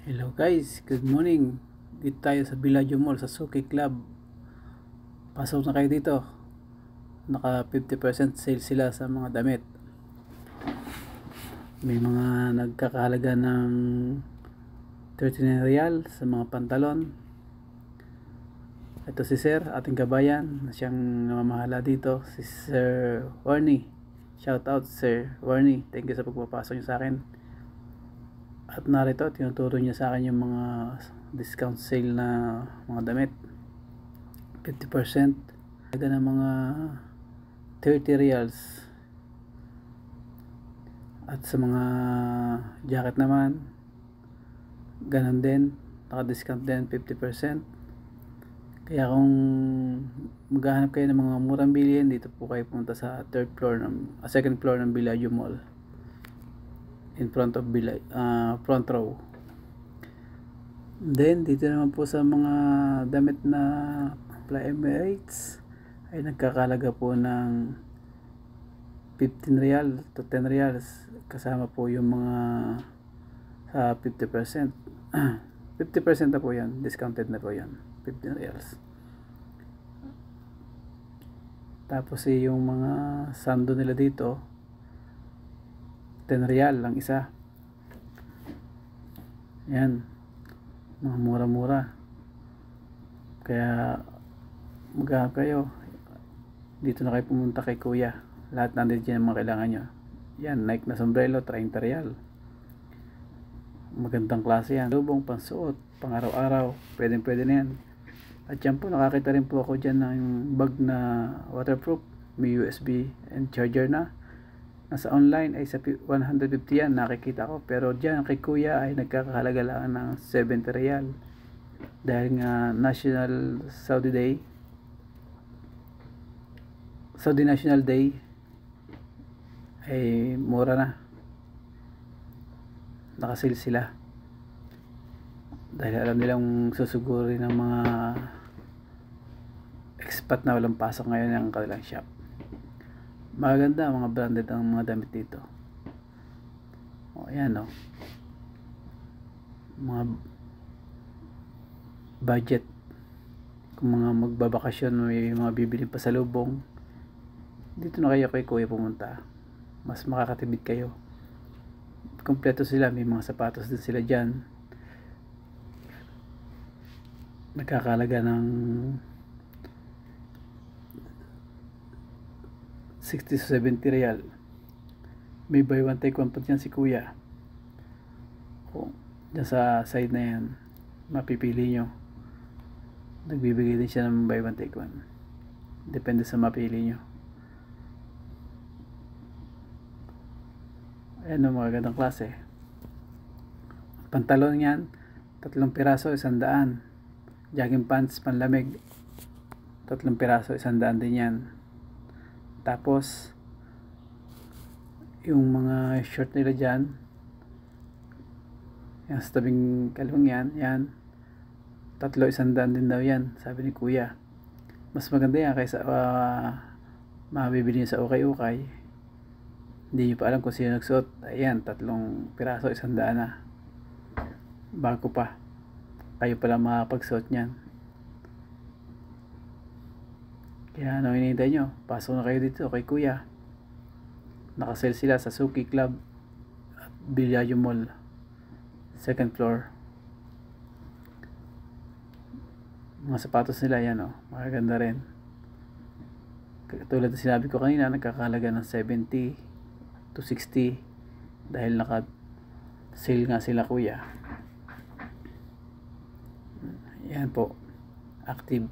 Hello guys, good morning. Dito tayo sa Villaggio Mall sa Suki Club. Pasok na kayo dito. Naka 50% sale sila sa mga damit. May mga nagkakahalaga ng 39 real sa mga pantalon. Ito si Sir, ating kabayan, siyang namamahala dito, si Sir Warnie. Shout out Sir Warnie. Thank you sa pagpapasok niyo sa akin. At narito, tinuturo niya sa akin yung mga discount sale na mga damit. 50%. Talaga ng mga 30 reals. At sa mga jacket naman, ganun din. Naka-discount din 50%. Kaya kung maghahanap kayo ng mga murang bilihin, dito po kayo pumunta sa second floor ng Villaggio Mall. In front of front row. Then dito naman po sa mga damit na Fly Emirates ay nagkakalaga po ng 15 real to 10 reals, kasama po yung mga sa 50%. 50% na po yan, discounted na po yan, 15 reals. Tapos yung mga sando nila dito 10 real lang isa. Yan, mga mura-mura. Kaya maghanap kayo, dito na kayo pumunta kay Kuya. Lahat nandito dyan ang mga kailangan nyo. Yan, Nike na sombrero 30 real. Magandang klase yan. Lubong, pansuot, pang araw-araw, pwede na yan. At yan po, nakakita rin po ako dyan ng bag na waterproof, may USB and charger na. Nasa online ay sa 150 yan, nakikita ko. Pero dyan kay Kuya ay nagkakahalaga lang ng 70 real. Dahil nga National Saudi National Day ay mura na. Nakasil sila. Dahil alam nilang susugurin ng mga expat na walang pasok ngayon ng kanilang shop. Maganda, mga branded ang mga damit dito. O, ayan o. Mga budget. Kung mga magbabakasyon, may mga bibili pa sa lubong, dito na kayo kay Kuya pumunta. Mas makakatipid kayo. Kompleto sila, may mga sapatos din sila dyan. Nagkakalaga ng 60 to 70 real. May buy one take one pa dyan si Kuya. O, dyan sa side na yan, mapipili nyo. Nagbibigay din siya ng buy one take one. Depende sa mapili nyo. Ayan o, mga gandang klase. Pantalon yan, 3 piraso, 100. Jogging pants, panlamig, 3 piraso, 100 din yan. Tapos yung mga short nila dyan, yan sa tabing kalawang yan 3, 100 din daw yan, sabi ni Kuya. Mas maganda yan kaysa mabibili nyo sa ukay-ukay. Hindi nyo pa alam kung sino nagsuot. Ayan, 3 piraso, 100 na. Bago pa, kayo pala makapagsuot nyan. Kaya ano hinihintay nyo? Pasok na kayo dito kay Kuya. Nakasale sila sa Suki Club at Villaggio Mall, second floor. Mga sapatos nila yan o, magaganda rin. Tulad na sinabi ko kanina, nagkakalaga ng 70 to 60 dahil naka sale nga sila Kuya. Yan po, active.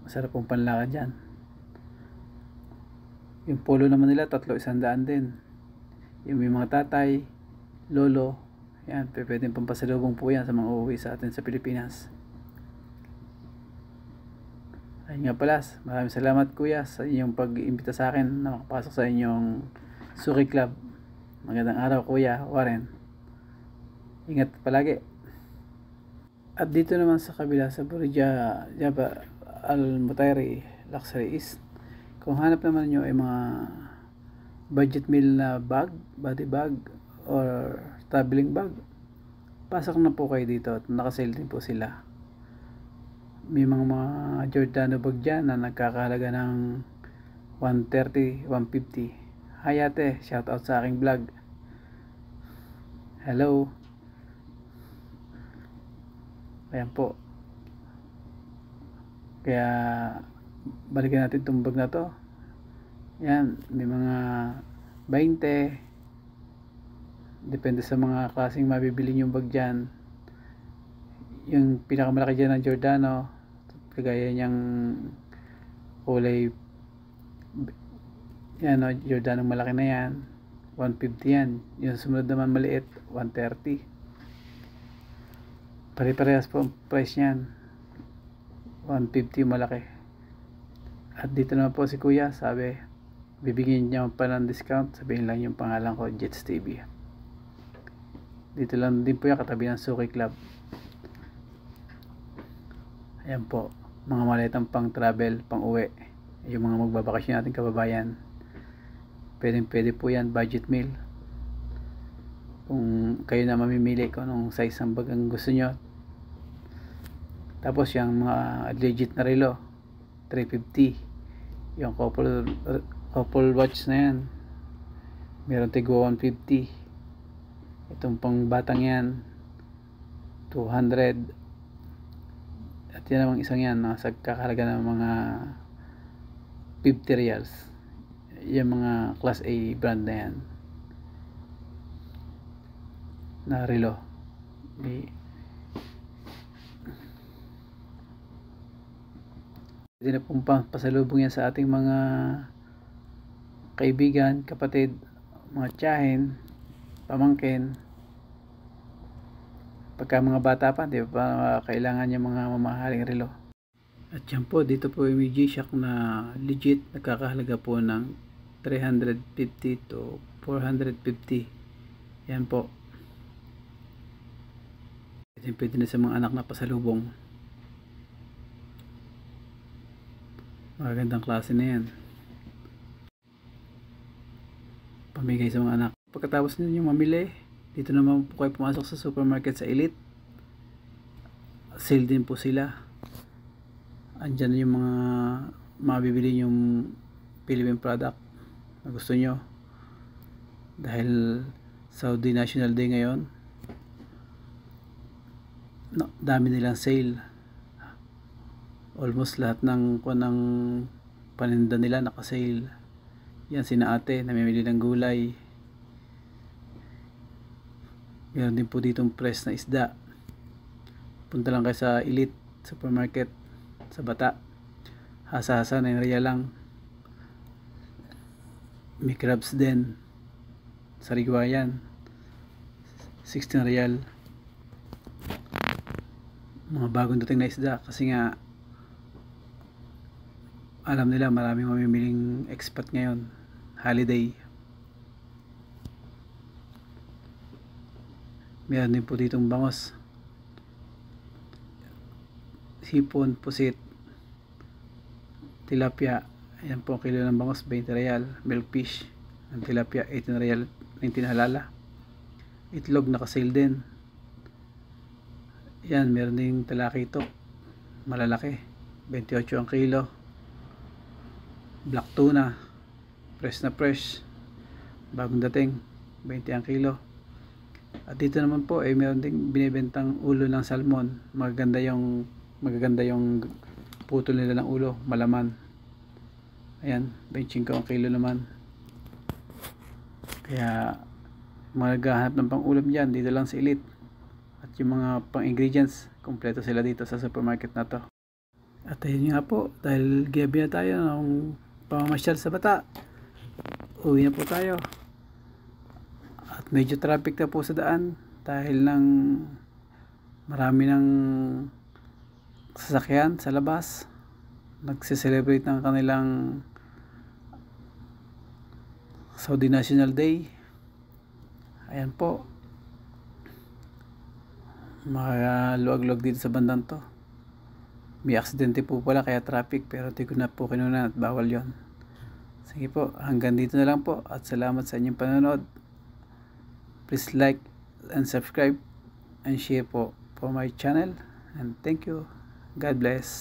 Masarap pong panlakad dyan. Yung polo naman nila 3, 100 din. Yung may mga tatay, lolo, yan, pwedeng pampasalubong po yan sa mga uuwi sa atin sa Pilipinas. Ayun nga pala, maraming salamat Kuya sa inyong pag-imbita sa akin na makapasok sa inyong Suki Club. Magandang araw Kuya Warren. Ingat palagi. At dito naman sa kabila sa Burja Jaba Al Mutairi Luxury East, kung hanap naman nyo ay mga budget meal na bag, body bag or traveling bag, pasok na po kayo dito at nakasale din po sila. May mga Giordano bag dyan na nagkakahalaga ng 130, 150. Hi ate, shout out sa aking vlog. Hello. Ayan po. Kaya balikan natin itong bag na to. Yan, may mga 20. Depende sa mga klaseng mabibili yung bag dyan. Yung pinakamalaki dyan ng Giordano, kagaya niyang kulay, yan o, Giordano malaki na yan, 150 yan. Yung sumunod naman maliit, 130. Pare-parehas po ang price niyan, 150 malaki. At dito naman po si kuya, sabi bibigyan niya pa ng discount, sabihin lang yung pangalan ko, Jets TV. Dito lang din po yan, katabi ng Suki Club. Ayan po, mga maletang pang travel, pang uwi, yung mga magbabakasyon natin kababayan, pwede po yan, budget meal. Kung kayo na mamimili kung anong size ng bag ang gusto nyo. Tapos yung mga legit na relo, 350. Yung couple watch na yan, meron tigo 150. Itong pang batang yan, 200. At yan namang isang yan, nasa kakalaga ng mga 50 reals. Yung mga class A brand na yan na relo. Pwede na pong pasalubong yan sa ating mga kaibigan, kapatid, mga tiyahin, pamangkin. Pagka mga bata pa, di ba kailangan yung mga mamahaling relo. At yan po, dito po yung G-Shock na legit, nagkakahalaga po ng 350 to 450. Yan po. Pwede na sa mga anak na pasalubong. Magandang klase na yan. Pamigay sa mga anak. Pagkatapos ninyo mamili, dito naman po kayo pumasok sa supermarket sa Elite. Sale din po sila. Andyan yung mga mabibili yung Philippine product na gusto nyo. Dahil Saudi National Day ngayon, dami nilang sale. Almost lahat ng paninda nila naka-sale. Yan, sina ate namimili ng gulay. Meron din po ditong press na isda. Punta lang kayo sa Elite Supermarket sa Bata. Hasa-hasa na yung real lang. May crabs din. Sariwa yan, 16 real. Mga bagong dating na isda, kasi nga alam nila maraming mamimiling expat ngayon, holiday. Meron din po ditong bangos, hipon, pusit, tilapia. Ayan po, kilo ng bangos 20 real. Milkfish ng tilapia 18 real, 19 halala. Itlog naka-sale din. Yan, meron ding talakitok malalaki, 28 ang kilo. Black tuna, fresh na fresh, bagong dating, 20 ang kilo. At dito naman po meron ding binibentang ulo ng salmon. Magaganda yung putol nila ng ulo, malaman. Ayan, 25 ang kilo naman. Kaya maghahanap ng pang ulam dyan, dito lang sa Elite. At yung mga pang ingredients, kompleto sila dito sa supermarket na to. At ayun nga po, dahil gabi na tayo ng pamamasyal sa Bata, uwi na po tayo. At medyo traffic na po sa daan dahil ng marami ng sasakyan sa labas, nagse-celebrate ng kanilang Saudi National Day. Ayan po, maluwag-luwag dito sa bandang to. May aksidente po pala kaya traffic, pero di ko na po kinunan at bawal yon. Sige po, hanggang dito na lang po at salamat sa inyong panonood. Please like and subscribe and share po for my channel, and thank you. God bless.